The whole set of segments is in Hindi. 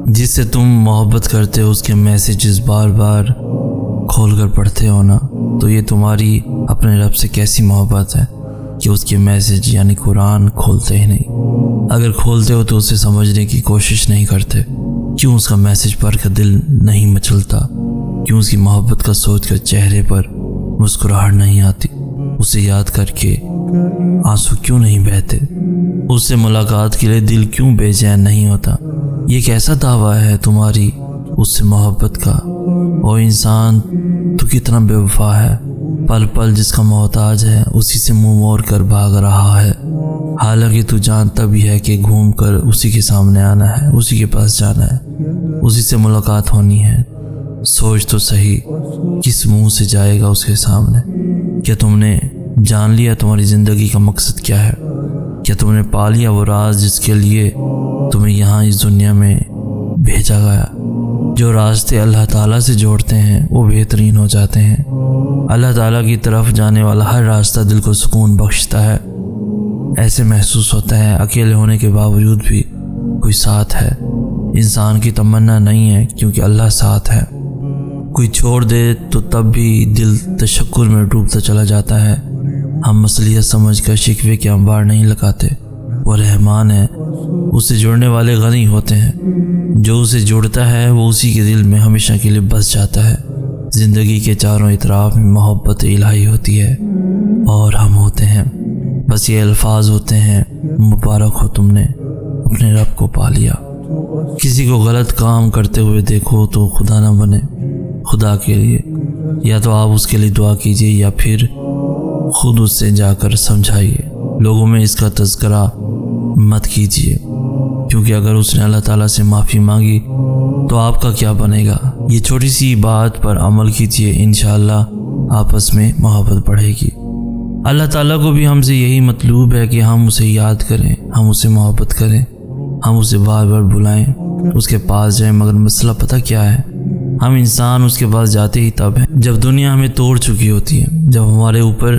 जिससे तुम मोहब्बत करते हो उसके मैसेजेस बार बार खोल कर पढ़ते हो ना, तो ये तुम्हारी अपने रब से कैसी मोहब्बत है कि उसके मैसेज यानी कुरान खोलते ही नहीं। अगर खोलते हो तो उसे समझने की कोशिश नहीं करते। क्यों उसका मैसेज पढ़कर दिल नहीं मचलता? क्यों उसकी मोहब्बत का सोचकर चेहरे पर मुस्कुराहट नहीं आती? उसे याद करके आंसू क्यों नहीं बहते? उससे मुलाकात के लिए दिल क्यों बेचैन नहीं होता? ये कैसा दावा है तुम्हारी उससे मोहब्बत का? ओ इंसान, तू कितना बेवफा है। पल पल जिसका मोहताज है उसी से मुंह मोड़ कर भाग रहा है, हालांकि तू जानता भी है कि घूम कर उसी के सामने आना है, उसी के पास जाना है, उसी से मुलाकात होनी है। सोच तो सही, किस मुंह से जाएगा उसके सामने? क्या तुमने जान लिया तुम्हारी ज़िंदगी का मकसद क्या है? क्या तुमने पा लिया वो राज जिसके लिए तुम्हें यहाँ इस दुनिया में भेजा गया? जो रास्ते अल्लाह ताला से जोड़ते हैं वो बेहतरीन हो जाते हैं। अल्लाह ताला की तरफ जाने वाला हर रास्ता दिल को सुकून बख्शता है। ऐसे महसूस होता है अकेले होने के बावजूद भी कोई साथ है। इंसान की तमन्ना नहीं है क्योंकि अल्लाह साथ है। कोई छोड़ दे तो तब भी दिल तशक्कुर में डूबता चला जाता है। हम मसलियत समझकर शिकवे के अंबार नहीं लगाते। वो रहमान है, उससे जुड़ने वाले गनी होते हैं। जो उसे जुड़ता है वो उसी के दिल में हमेशा के लिए बस जाता है। ज़िंदगी के चारों इतराफ में मोहब्बत इलाही होती है और हम होते हैं। बस ये अल्फाज होते हैं, मुबारक हो तुमने अपने रब को पा लिया। किसी को गलत काम करते हुए देखो तो खुदा ना बने। खुदा के लिए या तो आप उसके लिए दुआ कीजिए या फिर खुद उससे जाकर समझाइए। लोगों में इसका तज़किरा मत कीजिए, क्योंकि अगर उसने अल्लाह ताला से माफ़ी मांगी तो आपका क्या बनेगा। ये छोटी सी बात पर अमल कीजिए, इंशाअल्लाह आपस में मोहब्बत बढ़ेगी। अल्लाह ताला को भी हमसे यही मतलूब है कि हम उसे याद करें, हम उसे मोहब्बत करें, हम उसे बार बार बुलाएं, उसके पास जाएं। मगर मसला पता क्या है, हम इंसान उसके पास जाते ही तब हैं जब दुनिया हमें तोड़ चुकी होती है, जब हमारे ऊपर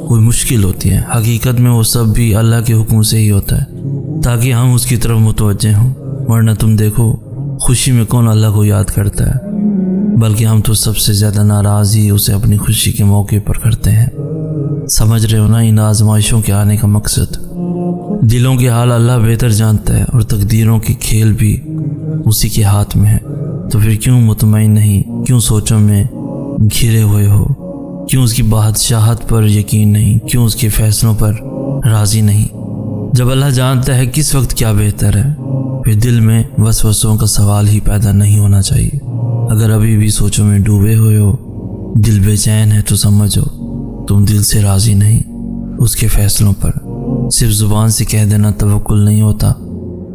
कोई मुश्किल होती है। हकीकत में वो सब भी अल्लाह के हुक्म से ही होता है ताकि हम उसकी तरफ मुतवज्जे हों। वरना तुम देखो, खुशी में कौन अल्लाह को याद करता है, बल्कि हम तो सबसे ज़्यादा नाराज़ ही उसे अपनी खुशी के मौके पर करते हैं। समझ रहे हो ना इन आजमाइशों के आने का मकसद? दिलों के हाल अल्लाह बेहतर जानता है और तकदीरों की खेल भी उसी के हाथ में है। तो फिर क्यों मुतमईन नहीं, क्यों सोचों में घिरे हुए हो, क्यों उसकी बादशाहत पर यकीन नहीं, क्यों उसके फैसलों पर राज़ी नहीं? जब अल्लाह जानता है किस वक्त क्या बेहतर है, फिर दिल में वसवसों का सवाल ही पैदा नहीं होना चाहिए। अगर अभी भी सोचों में डूबे हुए हो, दिल बेचैन है, तो समझो तुम दिल से राज़ी नहीं उसके फैसलों पर। सिर्फ ज़ुबान से कह देना तवक्कुल नहीं होता,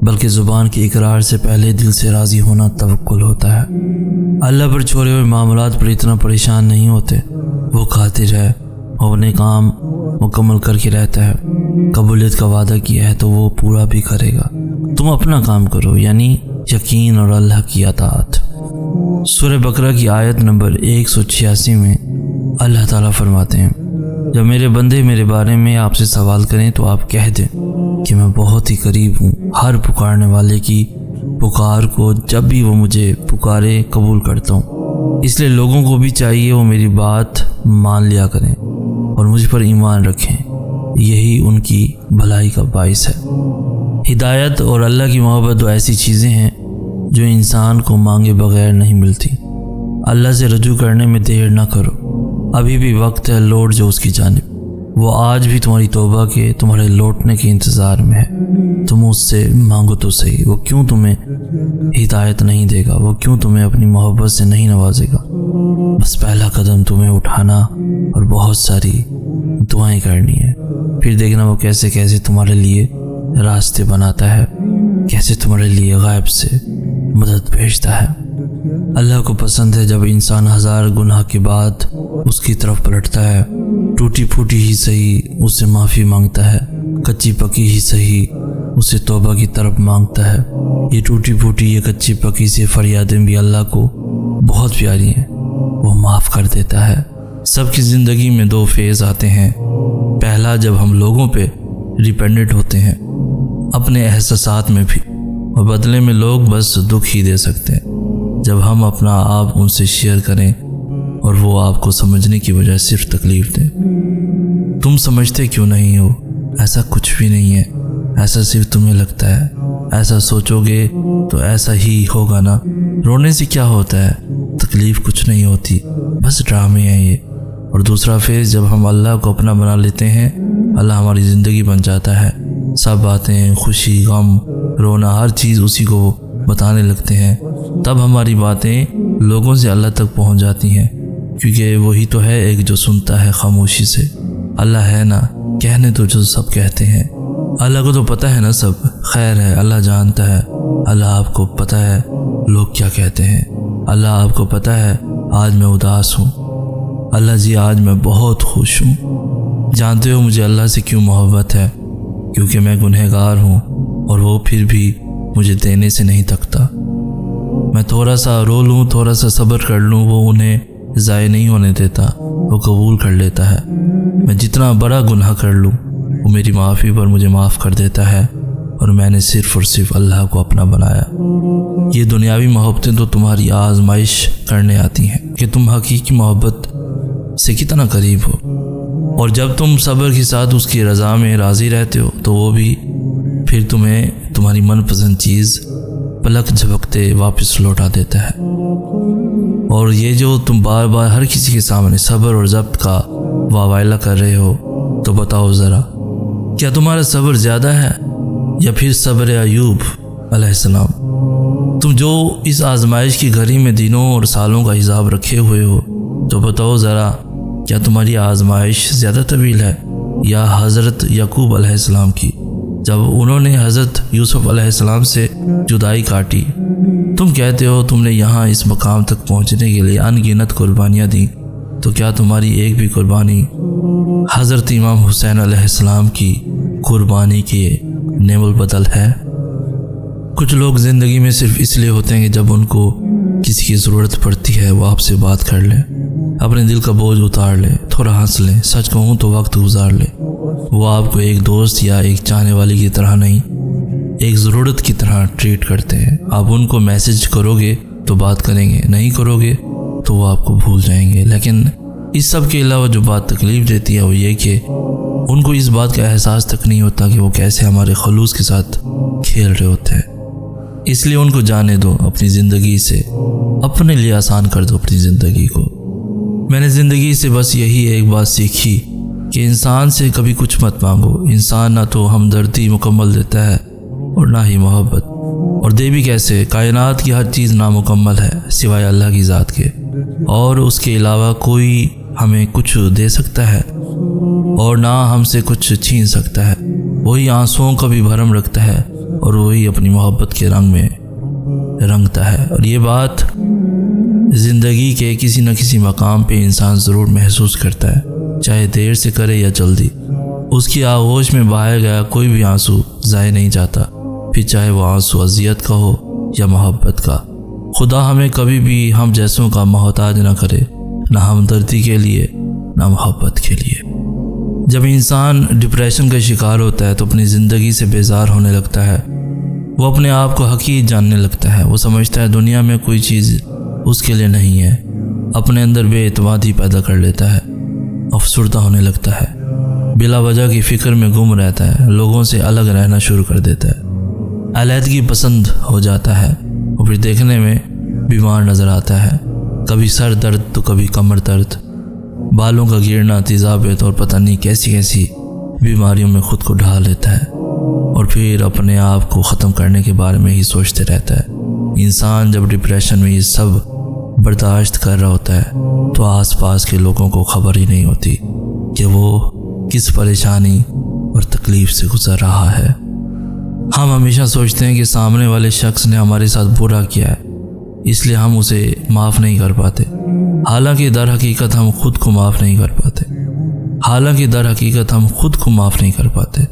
बल्कि ज़ुबान के इकरार से पहले दिल से राज़ी होना तवक्कुल होता है। अल्लाह पर छोड़े हुए मामलात पर इतना परेशान नहीं होते। वो खातिर है, वो अपने काम मुकम्मल करके रहता है। कबूलियत का वादा किया है तो वो पूरा भी करेगा। तुम अपना काम करो, यानी यकीन और अल्लाह की अताअत। सूरह बकरा की आयत नंबर 186 में अल्लाह ताला फरमाते हैं, जब मेरे बंदे मेरे बारे में आपसे सवाल करें तो आप कह दें कि मैं बहुत ही करीब हूँ हर पुकारने वाले की पुकार को। जब भी वो मुझे पुकारे कबूल करता हूँ। इसलिए लोगों को भी चाहिए वो मेरी बात मान लिया करें और मुझ पर ईमान रखें। यही उनकी भलाई का बाइस है। हिदायत और अल्लाह की मोहब्बत दो ऐसी चीज़ें हैं जो इंसान को मांगे बगैर नहीं मिलती। अल्लाह से रजू करने में देर ना करो, अभी भी वक्त है, लौट जो उसकी जानिब। वो आज भी तुम्हारी तौबा के, तुम्हारे लौटने के इंतज़ार में है। तुम उससे मांगो तो सही। वो क्यों तुम्हें हिदायत नहीं देगा? वो क्यों तुम्हें अपनी मोहब्बत से नहीं नवाजेगा? बस पहला कदम तुम्हें उठाना और बहुत सारी दुआएं करनी है। फिर देखना वो कैसे कैसे तुम्हारे लिए रास्ते बनाता है, कैसे तुम्हारे लिए गायब से मदद भेजता है। अल्लाह को पसंद है जब इंसान हज़ार गुनाह के बाद उसकी तरफ पलटता है। टूटी फूटी ही सही उससे माफ़ी मांगता है, कच्ची पकी ही सही उसे तौबा की तरफ मांगता है। ये टूटी फूटी ये कच्ची पकी से फरियादें भी अल्लाह को बहुत प्यारी हैं, वो माफ़ कर देता है। सबकी ज़िंदगी में दो फेज़ आते हैं। पहला जब हम लोगों पे डिपेंडेंट होते हैं, अपने एहसासात में भी, और बदले में लोग बस दुख ही दे सकते हैं जब हम अपना आप उनसे शेयर करें और वो आपको समझने की बजाय सिर्फ तकलीफ दें। तुम समझते क्यों नहीं हो? ऐसा कुछ भी नहीं है, ऐसा सिर्फ तुम्हें लगता है। ऐसा सोचोगे तो ऐसा ही होगा ना। रोने से क्या होता है? तकलीफ कुछ नहीं होती, बस ड्रामे हैं ये। और दूसरा फेज, जब हम अल्लाह को अपना बना लेते हैं, अल्लाह हमारी ज़िंदगी बन जाता है। सब बातें, खुशी, गम, रोना, हर चीज़ उसी को बताने लगते हैं। तब हमारी बातें लोगों से अल्लाह तक पहुंच जाती हैं, क्योंकि वही तो है एक जो सुनता है खामोशी से। अल्लाह है ना, कहने तो जो सब कहते हैं। अल्लाह को तो पता है ना सब। खैर है, अल्लाह जानता है। अल्लाह आपको पता है लोग क्या कहते हैं। अल्लाह आपको पता है आज मैं उदास हूँ। अल्लाह जी आज मैं बहुत खुश हूँ। जानते हो मुझे अल्लाह से क्यों मोहब्बत है? क्योंकि मैं गुनहगार हूँ और वो फिर भी मुझे देने से नहीं थकता। मैं थोड़ा सा रो लूँ, थोड़ा सा सब्र कर लूँ, वो उन्हें ज़ाय नहीं होने देता, वो कबूल कर लेता है। मैं जितना बड़ा गुनाह कर लूँ वो मेरी माफ़ी पर मुझे माफ़ कर देता है। और मैंने सिर्फ़ और सिर्फ अल्लाह को अपना बनाया। ये दुनियावी मोहब्बतें तो तुम्हारी आजमाइश करने आती हैं कि तुम हकीकी मोहब्बत से कितना करीब हो। और जब तुम सब्र के साथ उसकी रज़ा में राज़ी रहते हो तो वो भी फिर तुम्हें तुम्हारी मनपसंद चीज़ पलक झपकते वापस लौटा देता है। और ये जो तुम बार बार हर किसी के सामने सब्र और ज़ब्त का वावाइला कर रहे हो, तो बताओ ज़रा, क्या तुम्हारा सब्र ज़्यादा है या फिर सब्र अयूब अलैहिस्सलाम? तुम जो इस आजमाइश की घड़ी में दिनों और सालों का हिसाब रखे हुए हो, तो बताओ ज़रा, क्या तुम्हारी आजमाइश ज़्यादा तवील है या हज़रत याकूब अलैहिस्सलाम की, जब उन्होंने हज़रत यूसुफ अलैहिस्सलाम से जुदाई काटी? तुम कहते हो तुमने यहाँ इस मकाम तक पहुँचने के लिए अनगिनत कुर्बानियाँ दी, तो क्या तुम्हारी एक भी कुर्बानी हज़रत इमाम हुसैन अलैहिस्सलाम की कुर्बानी के नेवल बदल है? कुछ लोग ज़िंदगी में सिर्फ इसलिए होते हैं कि जब उनको किसी की ज़रूरत पड़ती है वो आपसे बात कर लें, अपने दिल का बोझ उतार लें, थोड़ा हंस लें, सच कहूँ तो वक्त गुजार लें। वो आपको एक दोस्त या एक चाहने वाली की तरह नहीं, एक ज़रूरत की तरह ट्रीट करते हैं। आप उनको मैसेज करोगे तो बात करेंगे, नहीं करोगे तो वो आपको भूल जाएंगे। लेकिन इस सब के अलावा जो बात तकलीफ़ देती है वो ये कि उनको इस बात का एहसास तक नहीं होता कि वो कैसे हमारे खलूस के साथ खेल रहे होते हैं। इसलिए उनको जाने दो अपनी ज़िंदगी से, अपने लिए आसान कर दो अपनी ज़िंदगी को। मैंने ज़िंदगी से बस यही एक बात सीखी कि इंसान से कभी कुछ मत मांगो। इंसान ना तो हमदर्दी मुकम्मल देता है और ना ही मोहब्बत, और दे भी कैसे? कायनात की हर चीज़ नामुकम्मल है सिवाय अल्लाह की ज़ात के, और उसके अलावा कोई हमें कुछ दे सकता है और ना हमसे कुछ छीन सकता है। वही आंसुओं का भी भरम रखता है और वही अपनी मोहब्बत के रंग में रंगता है। और ये बात ज़िंदगी के किसी न किसी मकाम पे इंसान ज़रूर महसूस करता है, चाहे देर से करे या जल्दी। उसकी आगोश में बहाया गया कोई भी आंसू ज़ाय नहीं जाता, फिर चाहे वो आंसू अज़ियत का हो या मोहब्बत का। खुदा हमें कभी भी हम जैसों का मोहताज ना करे, ना हमदर्दी के लिए ना मोहब्बत के लिए। जब इंसान डिप्रेशन का शिकार होता है तो अपनी ज़िंदगी से बेजार होने लगता है। वो अपने आप को हकीर जानने लगता है। वो समझता है दुनिया में कोई चीज़ उसके लिए नहीं है। अपने अंदर बेएतमादी पैदा कर लेता है, अफसुर्दा होने लगता है, बिला वजह की फ़िक्र में गुम रहता है, लोगों से अलग रहना शुरू कर देता है, अलहदगी पसंद हो जाता है और फिर देखने में बीमार नज़र आता है। कभी सर दर्द तो कभी कमर दर्द, बालों का गिरना, तेज़ाबियत और पता नहीं कैसी कैसी बीमारियों में ख़ुद को ढाल लेता है और फिर अपने आप को ख़त्म करने के बारे में ही सोचते रहता है। इंसान जब डिप्रेशन में ये सब बर्दाश्त कर रहा होता है तो आसपास के लोगों को खबर ही नहीं होती कि वो किस परेशानी और तकलीफ़ से गुज़र रहा है। हम हमेशा सोचते हैं कि सामने वाले शख्स ने हमारे साथ बुरा किया है, इसलिए हम उसे माफ़ नहीं कर पाते। हालांकि दर हकीकत हम खुद को माफ़ नहीं कर पाते।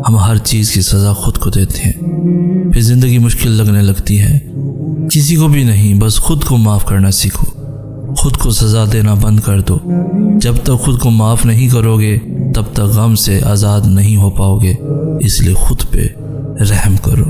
हम हर चीज़ की सज़ा खुद को देते हैं, फिर ज़िंदगी मुश्किल लगने लगती है। किसी को भी नहीं, बस खुद को माफ़ करना सीखो। खुद को सज़ा देना बंद कर दो। जब तक खुद को माफ़ नहीं करोगे तब तक गम से आज़ाद नहीं हो पाओगे। इसलिए खुद पे रहम करो।